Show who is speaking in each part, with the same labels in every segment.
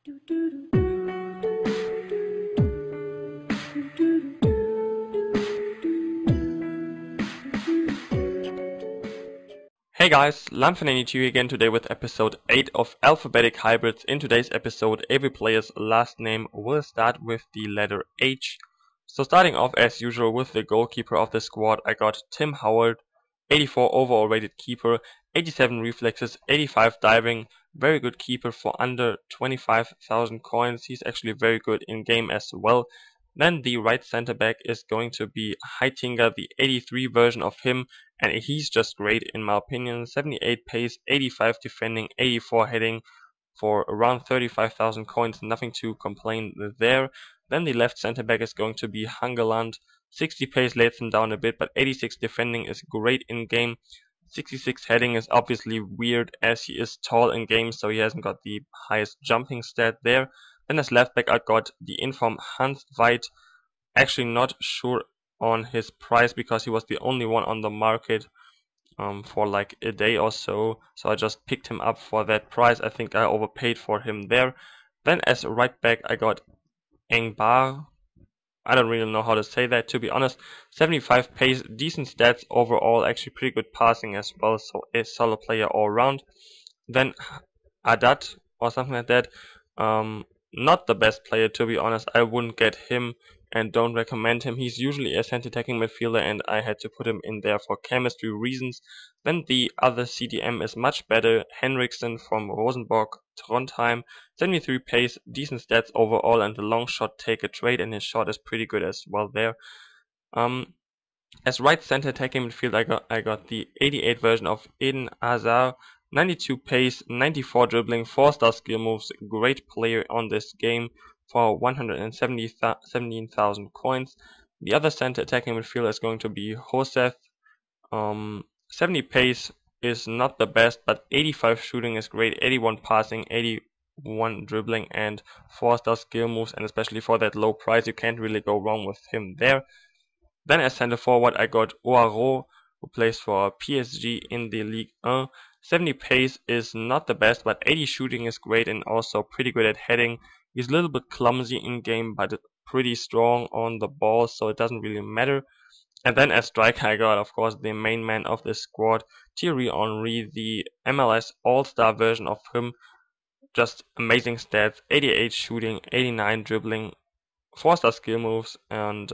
Speaker 1: Hey guys, Lamfanani here again today with episode 8 of Alphabetic Hybrids. In today's episode, every player's last name will start with the letter H. So starting off as usual with the goalkeeper of the squad, I got Tim Howard, 84 overall rated keeper, 87 reflexes, 85 diving, very good keeper for under 25,000 coins. He's actually very good in game as well. Then the right center back is going to be Heitinga, the 83 version of him, and he's just great in my opinion. 78 pace, 85 defending, 84 heading for around 35,000 coins, nothing to complain there. Then the left center back is going to be Hungerland. 60 pace lays him down a bit, but 86 defending is great in game. 66 heading is obviously weird as he is tall in game, so he hasn't got the highest jumping stat there. Then as left back I got the inform Hans Weid. Actually not sure on his price because he was the only one on the market for like a day or so. So I just picked him up for that price. I think I overpaid for him there. Then as right back I got Engbar. I don't really know how to say that, to be honest. 75 pace, decent stats overall, actually pretty good passing as well, so a solid player all around. Then Adat or something like that. Not the best player, to be honest. I wouldn't get him and don't recommend him. He's usually a center attacking midfielder and I had to put him in there for chemistry reasons. Then the other CDM is much better. Henriksen from Rosenborg, Trondheim. 73 pace, decent stats overall, and the long shot take a trade, and his shot is pretty good as well there. As right center attacking midfield I got the 88 version of Eden Hazard. 92 pace, 94 dribbling, 4-star skill moves, great player on this game for 117,000 coins. The other center attacking midfielder is going to be Josef. 70 pace is not the best, but 85 shooting is great, 81 passing, 81 dribbling, and 4-star skill moves, and especially for that low price you can't really go wrong with him there. Then as center forward I got Oaro, who plays for PSG in the Ligue 1. 70 pace is not the best, but 80 shooting is great and also pretty good at heading. He's a little bit clumsy in game, but pretty strong on the ball, so it doesn't really matter. And then as striker I got, of course, the main man of the squad, Thierry Henry, the MLS All-Star version of him. Just amazing stats, 88 shooting, 89 dribbling, 4-star skill moves, and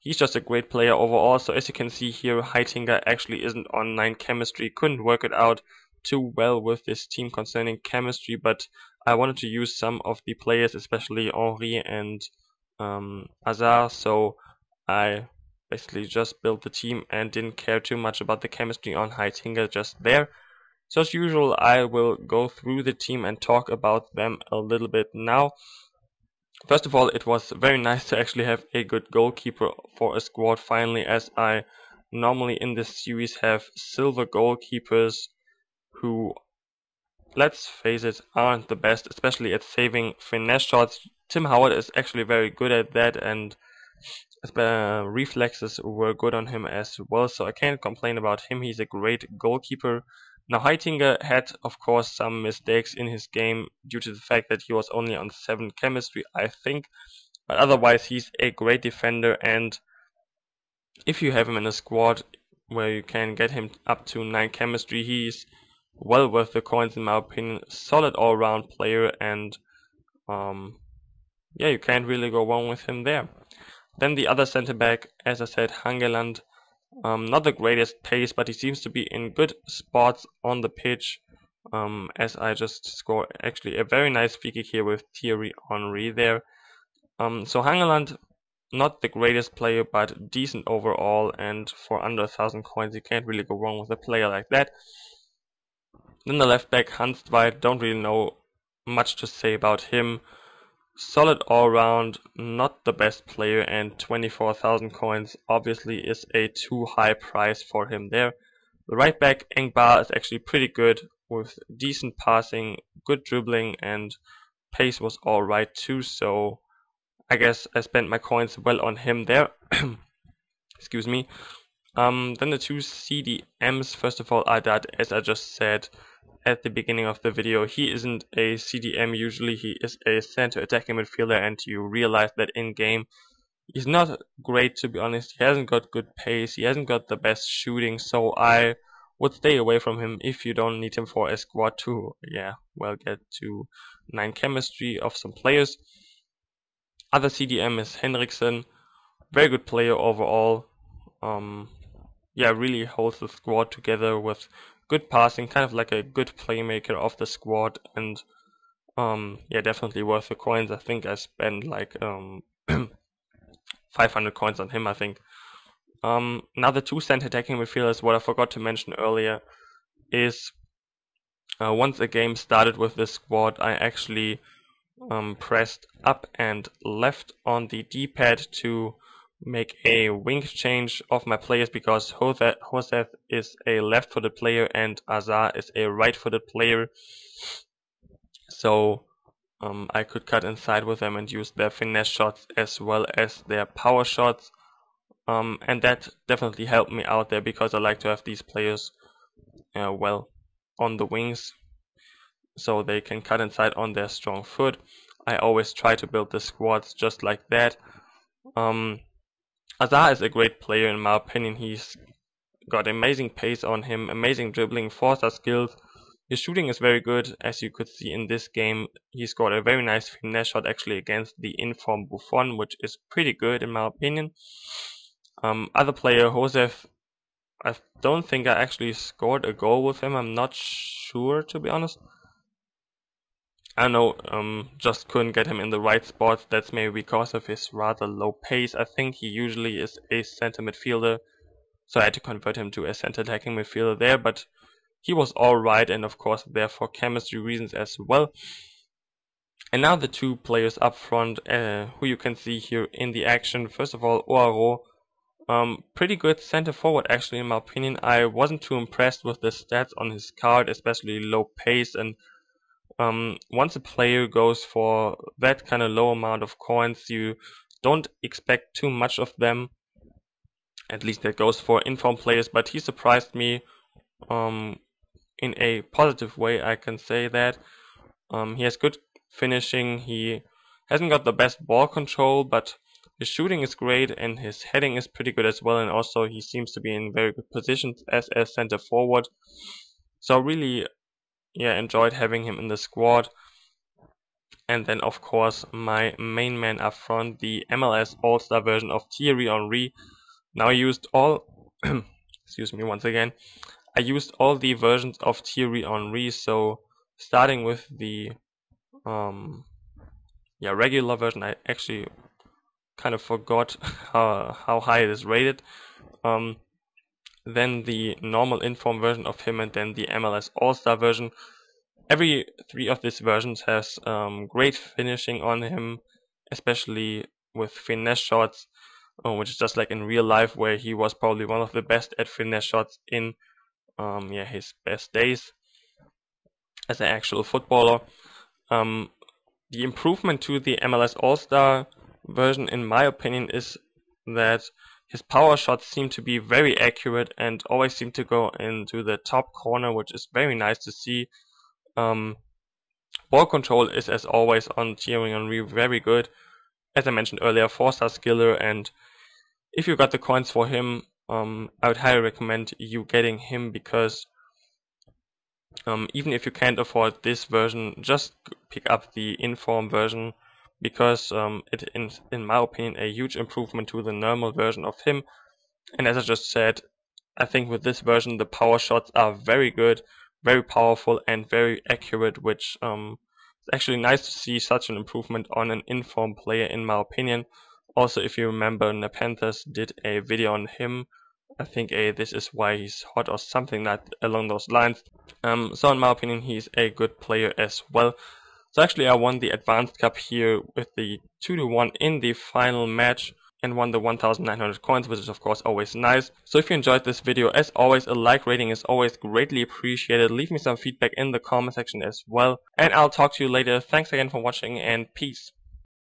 Speaker 1: he's just a great player overall. So as you can see here, Heitinga actually isn't on 9 chemistry. Couldn't work it out too well with this team concerning chemistry, but I wanted to use some of the players, especially Henry and Hazard, so I basically just built the team and didn't care too much about the chemistry on Heitinga just there. So as usual, I will go through the team and talk about them a little bit now. First of all, it was very nice to actually have a good goalkeeper for a squad finally, as I normally in this series have silver goalkeepers who, let's face it, aren't the best, especially at saving finesse shots. Tim Howard is actually very good at that, and reflexes were good on him as well, so I can't complain about him. He's a great goalkeeper. Now Heitinga had, of course, some mistakes in his game due to the fact that he was only on 7 chemistry, I think. But otherwise, he's a great defender, and if you have him in a squad where you can get him up to 9 chemistry, he's well worth the coins in my opinion. Solid all-round player, and yeah, you can't really go wrong with him there. Then the other center back, as I said, Hangeland. Not the greatest pace, but he seems to be in good spots on the pitch, as I just scored actually a very nice free kick here with Thierry Henry there. So Hangeland, not the greatest player, but decent overall, and for under 1,000 coins you can't really go wrong with a player like that. Then the left back, Hans Weid, don't really know much to say about him. Solid all-round, not the best player, and 24,000 coins obviously is a too high price for him there. The right back, Engbar, is actually pretty good with decent passing, good dribbling, and pace was alright too, so I guess I spent my coins well on him there. Excuse me. Then the two CDMs, first of all, are that, as I just said, at the beginning of the video, he isn't a CDM usually, he is a center attacking midfielder, and you realize that in game he's not great, to be honest. He hasn't got good pace, he hasn't got the best shooting, so I would stay away from him if you don't need him for a squad to, get to 9 chemistry of some players. Other CDM is Henriksen, very good player overall. Really holds the squad together with good passing, kind of like a good playmaker of the squad, and definitely worth the coins. I think I spent like 500 coins on him, I think. Now the 2 center attacking midfielders, what I forgot to mention earlier, is once a game started with this squad, I actually pressed up and left on the D-pad to make a wing change of my players, because Josef is a left-footed player and Azar is a right-footed player. So I could cut inside with them and use their finesse shots as well as their power shots. And that definitely helped me out there, because I like to have these players on the wings so they can cut inside on their strong foot. I always try to build the squads just like that. Azar is a great player in my opinion. He's got amazing pace on him, amazing dribbling, 4-star skills. His shooting is very good, as you could see in this game. He scored a very nice finesse shot actually against the in-form Buffon, which is pretty good in my opinion. Other player, Josef, I don't think I actually scored a goal with him. I'm not sure, to be honest. I know, just couldn't get him in the right spots. That's maybe because of his rather low pace. I think he usually is a center midfielder, so I had to convert him to a center attacking midfielder there, but he was alright, and of course there for chemistry reasons as well. And now the 2 players up front, who you can see here in the action. First of all, Oaro, pretty good center forward actually in my opinion. I wasn't too impressed with the stats on his card, especially low pace, and once a player goes for that kind of low amount of coins, you don't expect too much of them. At least that goes for inform players, but he surprised me in a positive way, I can say that. He has good finishing, he hasn't got the best ball control, but his shooting is great and his heading is pretty good as well, and also he seems to be in very good positions as a center forward. So really enjoyed having him in the squad. And then of course my main man up front, the MLS All-Star version of Thierry Henry. Now I used all excuse me once again, I used all the versions of Thierry Henry, so starting with the regular version. I actually kind of forgot how high it is rated. Then the normal inform version of him, and then the MLS All-Star version. Every 3 of these versions has great finishing on him, especially with finesse shots, which is just like in real life, where he was probably one of the best at finesse shots in his best days as an actual footballer. The improvement to the MLS All-Star version, in my opinion, is that his power shots seem to be very accurate and always seem to go into the top corner, which is very nice to see. Ball control is, as always, on Thierry Henry very good. As I mentioned earlier, 4-star skiller, and if you got the coins for him, I would highly recommend you getting him, because even if you can't afford this version, just pick up the inform version, because it is, in my opinion, a huge improvement to the normal version of him. And as I just said, I think with this version the power shots are very good, very powerful and very accurate, which it's actually nice to see such an improvement on an inform player, in my opinion. Also, if you remember, Nepenthes did a video on him, I think this is why he's hot or something like along those lines. So in my opinion, he's a good player as well. So actually I won the Advanced Cup here with the 2-1 in the final match, and won the 1900 coins, which is of course always nice. So if you enjoyed this video, as always, a like rating is always greatly appreciated. Leave me some feedback in the comment section as well, and I'll talk to you later. Thanks again for watching, and peace.